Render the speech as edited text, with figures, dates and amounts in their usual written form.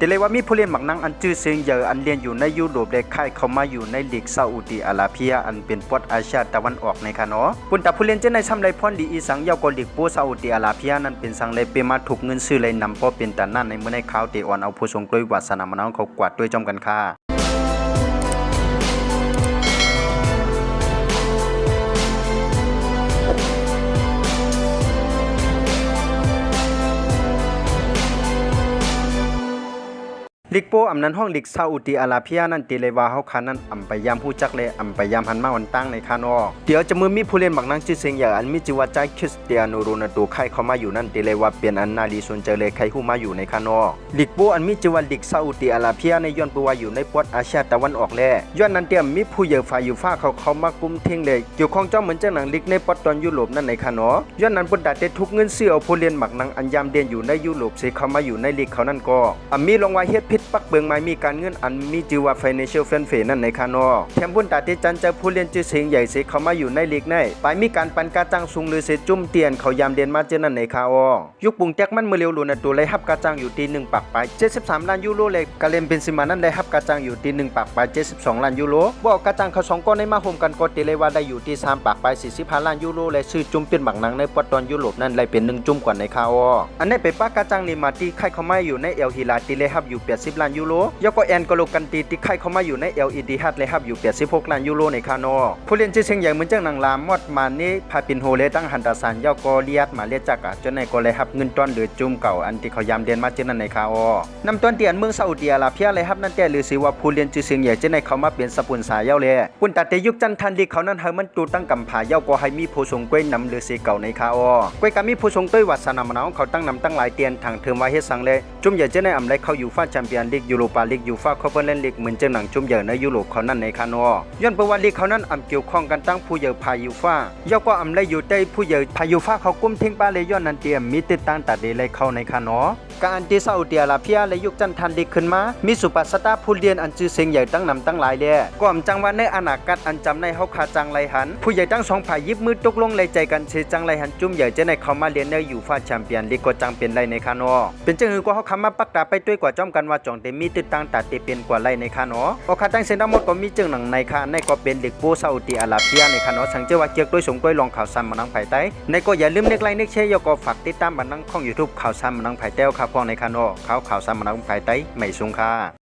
แต่เลยว่ามีผู้เล่นหมักนังอันชื่อเสียงใหญ่อันเรียนอยู่ในยุโรปได้ค่ายเข้ามาอยู่ในลีกซาอุดิอาระเบียอันเป็นปอดอาเซียตะวันออกในค่ะเนาะปุ่นตาผู้เล่นเจ้าในซ้ำไรพรดีอีสังยาวกอลีกโปซาอุดิอาระเบียนั้นเป็นสังเลยเปมาถูกเงินซื้อเลยนำพอเป็นตานั่นในเมื่อในข่าวเตออนเอาผู้ทรงด้วยวาสนามน้องเขากวาดด้วยจอมกันค่ะลิกโปอำนั้นห้องลิกซาอุดิอาระเบียนั่นตีเลยว่าเฮาคันนั้นอำไปยามผู้จักเลยอำไปยามหันมาวันตั้งในคานอเดี๋ยวจะมือมีผู้เล่นบักนังชื่อเสียงอย่างอันมีชื่อว่าใจคริสเตียโนโรนัลโดใครเข้ามาอยู่นั่นตีเลยว่าเปลี่ยนอันนาลีสนใจเลยใครฮู้มาอยู่ในคานอลิกโปอันมีชื่อว่าลิกซาอุดิอาระเบียในย้อนไปว่าอยู่ในปอดอาเซียตะวันออกแลย้อนนั้นเตรียมมีผู้ใหญ่ฝ่ายอยู่ฟ้าเขามากุมเท่งเลยเกี่ยวข้องเจ้าเหมือนเจ้าหนังลิกในปอดตอนยุโรปนั่นในคานอย้อนนั้นบนดาเตทุกเงินซื้อเอาผู้เล่นบักนังอันยามเด่นอยู่ในยุโรปสิเข้ามาอยู่ในลิกเขานั่นก็มีลงว่าเฮ็ดผิดปักเบิงไม้มีการเงินอันมีชื่อว่า Financial Fair Play นั่นในคานอแถมบุญตาที่จันเจอผู้เล่นชื่อเสียงใหญ่สิเข้ามาอยู่ในลีกในไปมีการปันกาจ้างสูงหรือเสจุ่มเตียนเขายามเด่นมาเจอนั่นในคาอยุคปุงแจ็คมันเมื่อเร็วลุนตัวเลยฮับกาจ้างอยู่ที่1 ปากไป73 ล้านยูโรเลยกาเลมเบนซิมานั่นได้ฮับกาจ้างอยู่ที่1 ปากไป72 ล้านยูโรบอกกาจ้างเขา2ก้อนในมาโฮมกันก็ตีเลยว่าได้อยู่ที่3 ปากไป45 ล้านยูโรเลยซื้อจุ่มเป็นบักนังในปอตอนยุโรปนั่นเลยเป็น1 จุ่มกว่าในคาออันนี้ไปปากกาจ้างนี่มาที่ใครเข้ามาอยู่ในเอลฮิลาตีเลยฮับอยู่80 ล้านยูโรยกก็แอนกโลกันตีที่ใครเข้ามาอยู่ใน LED ฮัดเลยครับอยู่86 ล้านยูโรในคานอผู้เล่นชื่อเสียงใหญ่เหมือนเจ้าหนังลามมอดมานี่พาปินโฮเลตั้งหันตาสานยอกอเลียดมาเลียจักจนในก็เลยครับเงินต้นหรือจุ่มเก่าอันที่เขายามเดือนมาเจนั่นในคาอนำต้นเตียนเมืองซาอุดิอาระเบียเลยครับนั่นแต่หรือสิว่าผู้เล่นชื่อเสียงใหญ่เจในเขามาเป็นสปุนสายเย้าเลยปุ่นตัดเตยุคจันทันดีเขานั้นเฮมันตูตั้งกำผาเย้าก็ให้มีผู้ทรงกล้วยนำหรือสิเก่าในคาอกล้วยกามีผู้ทรงต้วยวาสนามน้องเขาตั้งนำตั้งหลายเตียนทางเทอมว่าเฮ็ดสังเลยจุ่มใหญ่เจในอำไรเขาอยู่ฟ้าแชมเปี้ยนลีกยูโรปาลีกยูฟ่าคอเฟอเรนซ์ลีกเหมือนเจ้าหนังจุ่มใหญ่ในยุโรปเขานั่นในคานอย้อนประวัติลีกเขานั้นอำเกี่ยวข้องกันตั้งผู้ใหญ่พายุฟ้าย่อก็อำไรอยู่ใต้ผู้ใหญ่พายุฟ้าเขากุ้มทิ้งป้าเลยย้อนนั้นเตรียมมีติดตั้งตัดเลยเข้าในคานอการที่ซาอุดิอาระเบียและยุคจันทันดีขึ้นมามีสุปัสตาผู้เรียนอันชื่อเสียงใหญ่ตั้งนำตั้งหลายแล่ก็อำจังว่าในอนาคตอันจำในเฮาคาจังไรหันผู้ใหญ่ตั้ง2 ฝ่ายยิบมือตกลงเลยใจกันเชจังไรหันจุ่มใหญ่จะในเขามาเรียนในอยู่ฟ้าแชมเปี้ยนลีกก็จังเป็นไรในคานอเป็นจังหือก็เฮาคำมาปักตาไปด้วยกว่าจ้อมกันว่าจ่องเตมีติดตั้งตัดเตเป็นกว่าไรในคานอพอคาตั้งเส้นทั้งหมดก็มีจึงหนังในคาในก็เป็นลีกโปซาอุดิอาระเบียในคานอสังเจว่าเกี่ยวด้วยสงด้วยลองข่าวซ้ำมานังไผ่ใต้ในก็อย่าลืมเล็กไลน์เล็กแชร์ยก็ฝากติดตามบันนังของ YouTube ข่าวซ้ำมานังไผ่เต้าข่าวพองในคานอข่าวซ้ำมานังไผ่ใต้ไม่สูงค่า